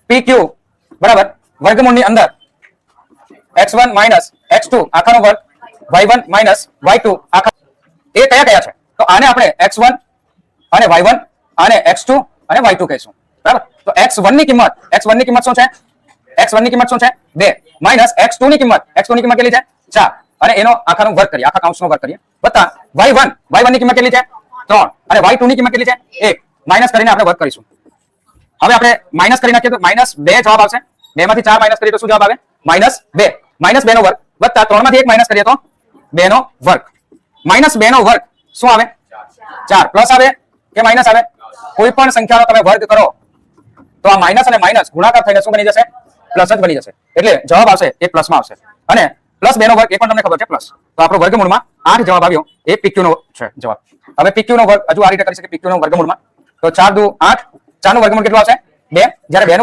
પી ક્યુ બરાબર વર્ગમૂળની અંદર x1 minus x2 આખાનો વર્ગ y1 માઇનસ y2 આખા એ કયા કયા છે તો આને આપણે x1 અને y1 અને x2 અને y2 કહીશું બરાબર તો x1 ની કિંમત શું છે x1 ની કિંમત શું છે 2 માઇનસ x2 ની કિંમત કેટલી છે 4 અને એનો આખાનો વર્ગ કરીએ આખા કૌંસનો વર્ગ કરીએ વત્તા y1 ની કિંમત કેટલી છે 3 અને y2 ની કિંમત કેટલી છે 1 માઇનસ કરીને આપણે વર્ગ કરીશું હવે આપણે માઇનસ કરી નાખીએ તો -2 જવાબ આવશે 2 માંથી 4 માઇનસ કરીએ તો શું જવાબ આવે -2 -2 નો વર્ગ વત્તા 3 માંથી 1 માઇનસ કરીએ તો 2 નો વર્ગ -2 નો વર્ગ શું આવે 4 પ્લસ આવે કે માઇનસ આવે કોઈ પણ સંખ્યાનો તમે વર્ગ કરો તો આ માઇનસ અને માઇનસ ગુણાકાર થઈને શું બની જશે પ્લસ જ બની જશે એટલે જવાબ આવશે એ પ્લસ માં આવશે અને +2 નો વર્ગ એ પણ તમને ખબર છે પ્લસ તો આપણો વર્ગમૂળમાં 8 જવાબ આવ્યો એ PQ નો છે જવાબ હવે PQ નો વર્ગ હજુ આ રીતે કરી શકે PQ નો વર્ગમૂળમાં તો 4 × 2 = 8 4 નું વર્ગમૂળ કેટલું આવશે 2 જ્યારે 2 નું